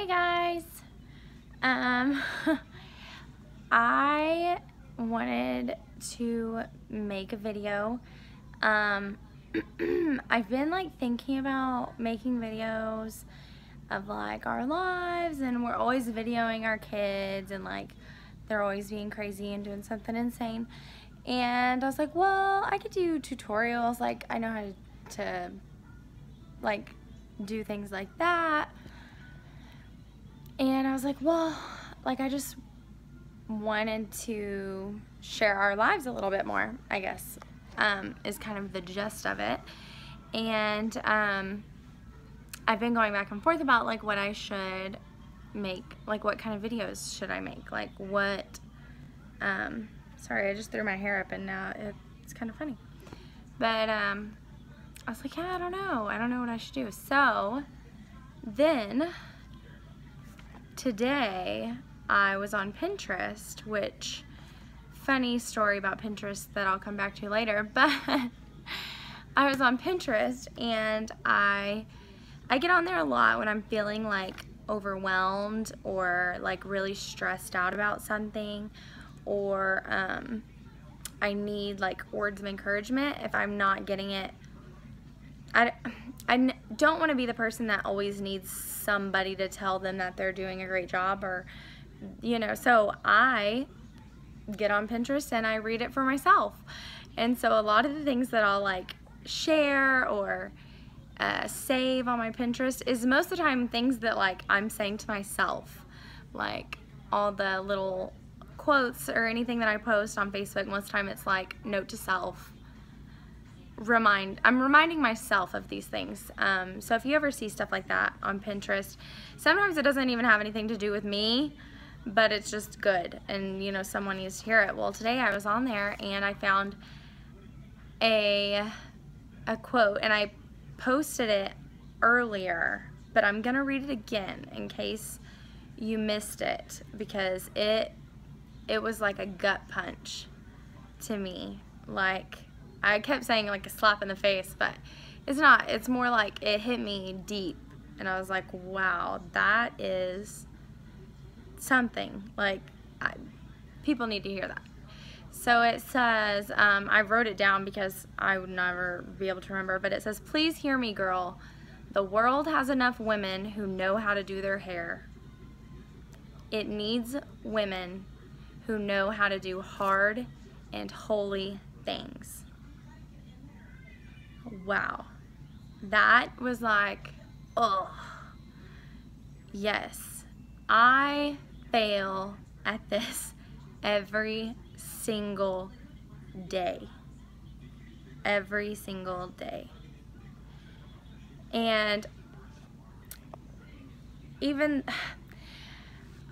Hey guys, I wanted to make a video. I've been like thinking about making videos of like our lives, and we're always videoing our kids and like they're always being crazy and doing something insane. And I was like, well, I could do tutorials, like I know how to like do things like that. And I was like, well, like I just wanted to share our lives a little bit more, I guess, is kind of the gist of it. And I've been going back and forth about like what I should make, like what kind of videos should I make, like what, sorry, I just threw my hair up and now it's kind of funny. But I was like, yeah, I don't know what I should do. So then today I was on Pinterest, which, funny story about Pinterest that I'll come back to later, but I was on Pinterest and I get on there a lot when I'm feeling like overwhelmed or like really stressed out about something, or I need like words of encouragement if I'm not getting it. I don't want to be the person that always needs somebody to tell them that they're doing a great job, or, you know, so I get on Pinterest and I read it for myself. And so a lot of the things that I'll like share or save on my Pinterest is most of the time things that like I'm saying to myself, like all the little quotes or anything that I post on Facebook. Most of the time it's like note to self. I'm reminding myself of these things. So if you ever see stuff like that on Pinterest, sometimes it doesn't even have anything to do with me, but it's just good, and you know, someone needs to hear it. Well, today I was on there and I found a quote, and I posted it earlier, but I'm gonna read it again in case you missed it, because it was like a gut punch to me. Like, I kept saying like a slap in the face, but it's not. It's more like it hit me deep, and I was like, wow, that is something. Like, people need to hear that. So it says, I wrote it down because I would never be able to remember, but it says, please hear me, girl. The world has enough women who know how to do their hair. It needs women who know how to do hard and holy things. Wow, that was like, oh, yes, I fail at this every single day, and even,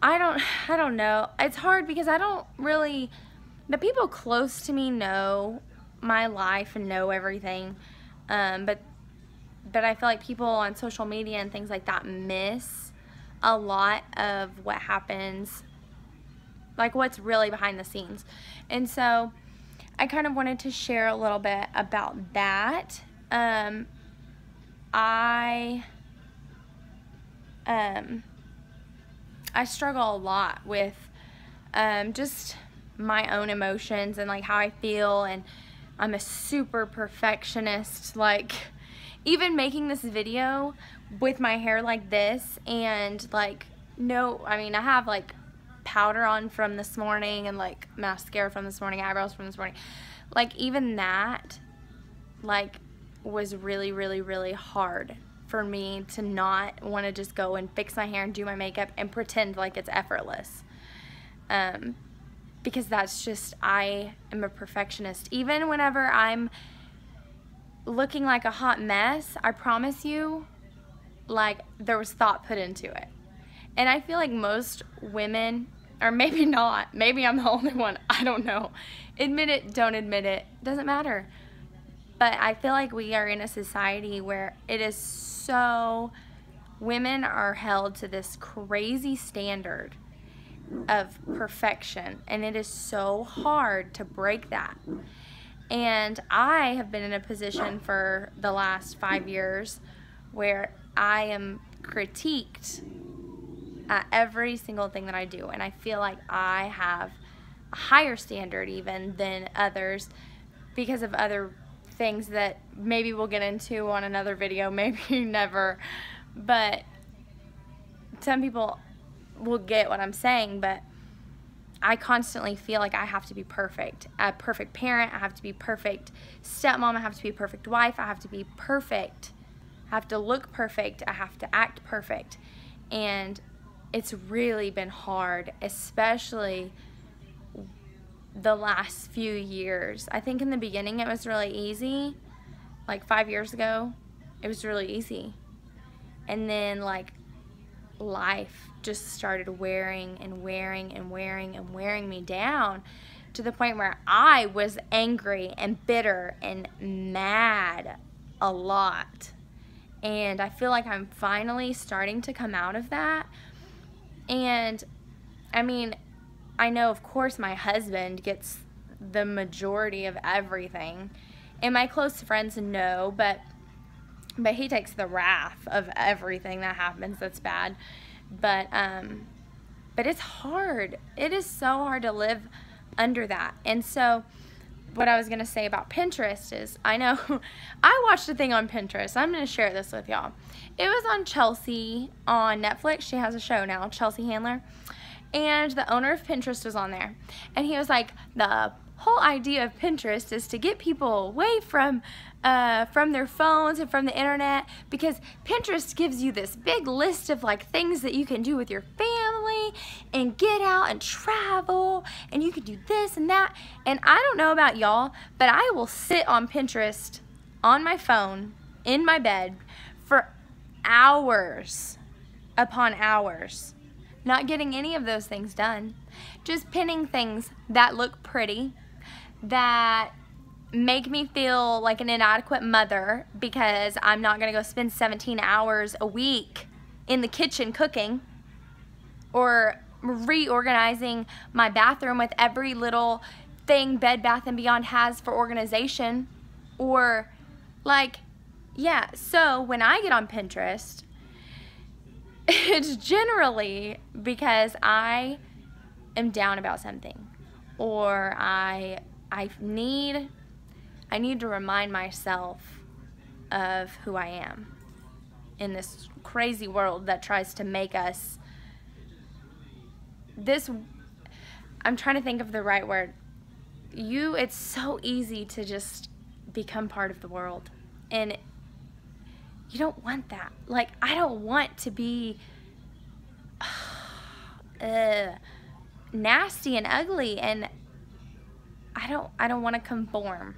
I don't know, it's hard because I don't really, the people close to me know my life and know everything. But I feel like people on social media and things like that miss a lot of what happens, like what's really behind the scenes. And so I kind of wanted to share a little bit about that. I struggle a lot with just my own emotions and like how I feel, and I'm a super perfectionist. Like, even making this video with my hair like this, and like, no, I mean, I have like powder on from this morning and like mascara from this morning, eyebrows from this morning. Like, even that like was really, really, really hard for me to not want to just go and fix my hair and do my makeup and pretend like it's effortless. Because that's just, I am a perfectionist. Even whenever I'm looking like a hot mess, I promise you, like, there was thought put into it. And I feel like most women, or maybe not, maybe I'm the only one, I don't know. Admit it, don't admit it, doesn't matter. But I feel like we are in a society where it is so, women are held to this crazy standard of perfection, and it is so hard to break that. And I have been in a position for the last 5 years where I am critiqued at every single thing that I do, and I feel like I have a higher standard even than others because of other things that maybe we'll get into on another video, maybe never, but some people will get what I'm saying. But I constantly feel like I have to be perfect, a perfect parent, I have to be perfect stepmom, I have to be a perfect wife, I have to be perfect, I have to look perfect, I have to act perfect. And it's really been hard, especially the last few years. I think in the beginning it was really easy, like 5 years ago, it was really easy. And then like life just started wearing and wearing and wearing and wearing me down to the point where I was angry and bitter and mad a lot. And I feel like I'm finally starting to come out of that. And I mean, I know of course my husband gets the majority of everything, and my close friends know, but he takes the wrath of everything that happens that's bad. But it's hard. It is so hard to live under that. And so what I was going to say about Pinterest is, I know I watched a thing on Pinterest. I'm going to share this with y'all. It was on Chelsea on Netflix. She has a show now, Chelsea Handler. And the owner of Pinterest was on there. And he was like, the whole idea of Pinterest is to get people away from their phones and from the internet, because Pinterest gives you this big list of like things that you can do with your family and get out and travel, and you can do this and that. And I don't know about y'all, but I will sit on Pinterest on my phone in my bed for hours upon hours, not getting any of those things done, just pinning things that look pretty, that make me feel like an inadequate mother because I'm not gonna go spend 17 hours a week in the kitchen cooking, or reorganizing my bathroom with every little thing Bed Bath & Beyond has for organization, or like, yeah. So when I get on Pinterest, it's generally because I am down about something, or I need to remind myself of who I am in this crazy world that tries to make us this, I'm trying to think of the right word. It's so easy to just become part of the world, and you don't want that. Like, I don't want to be nasty and ugly, and I don't want to conform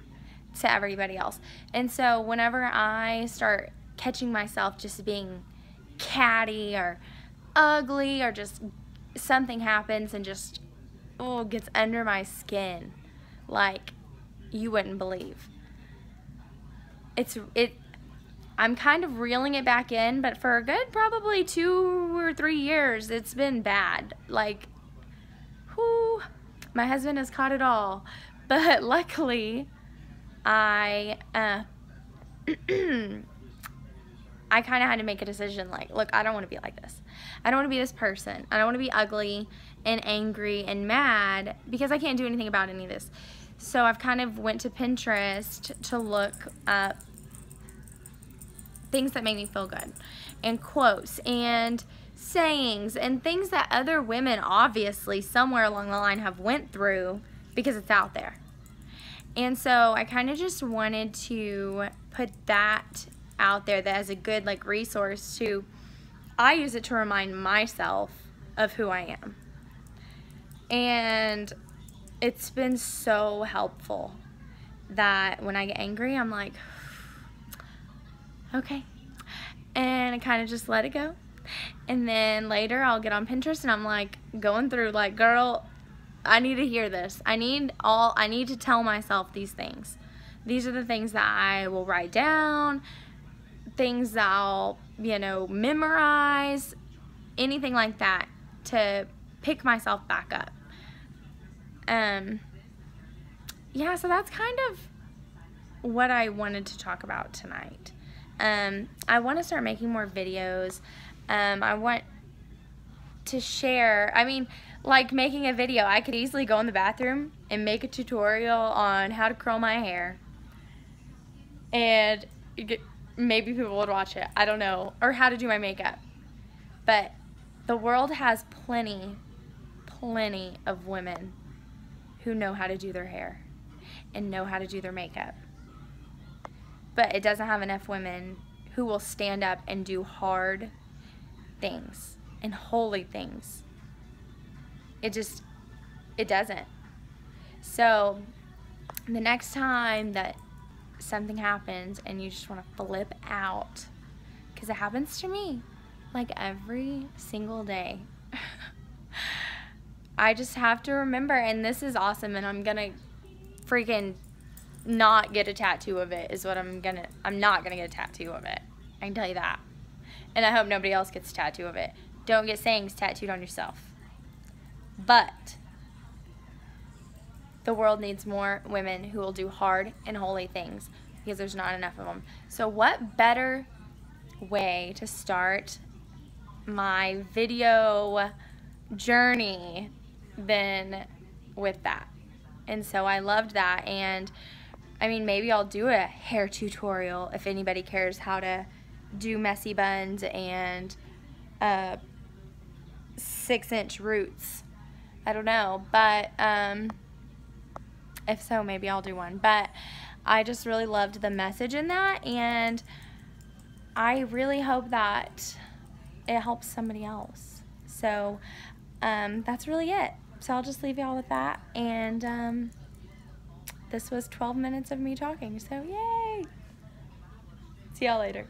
to everybody else. And so whenever I start catching myself just being catty or ugly, or just something happens and just gets under my skin like you wouldn't believe, I'm kind of reeling it back in, but for a good probably 2 or 3 years it's been bad. Like, whoo, my husband has caught it all. But luckily I kind of had to make a decision, like, look, I don't want to be like this. I don't want to be this person. I don't want to be ugly and angry and mad, because I can't do anything about any of this. So I've kind of went to Pinterest to look up things that make me feel good, and quotes and sayings and things that other women obviously somewhere along the line have went through, because it's out there. And so I kind of just wanted to put that out there that as a good like resource to, I use it to remind myself of who I am. And it's been so helpful that when I get angry, I'm like, okay, and I kind of just let it go. And then later I'll get on Pinterest and I'm like going through like, girl, I need to hear this. I need to tell myself these things. These are the things that I will write down, things that I'll, memorize, anything like that to pick myself back up. Yeah, so that's kind of what I wanted to talk about tonight. I want to start making more videos. I want to share. I mean, like making a video, I could easily go in the bathroom and make a tutorial on how to curl my hair, and maybe people would watch it, I don't know, or how to do my makeup. But the world has plenty of women who know how to do their hair and know how to do their makeup. But it doesn't have enough women who will stand up and do hard things and holy things. It doesn't. So the next time that something happens and you just want to flip out, because it happens to me like every single day, I just have to remember, and this is awesome, and I'm gonna freaking not get a tattoo of it is what I'm not gonna get a tattoo of it. I can tell you that. And I hope nobody else gets a tattoo of it. Don't get sayings tattooed on yourself. But the world needs more women who will do hard and holy things, because there's not enough of them. So what better way to start my video journey than with that? And so I loved that. And I mean, maybe I'll do a hair tutorial if anybody cares how to do messy buns and 6-inch roots. I don't know, but if so, maybe I'll do one. But I just really loved the message in that, and I really hope that it helps somebody else. So that's really it. So I'll just leave y'all with that, and this was 12 minutes of me talking, so yay! See y'all later.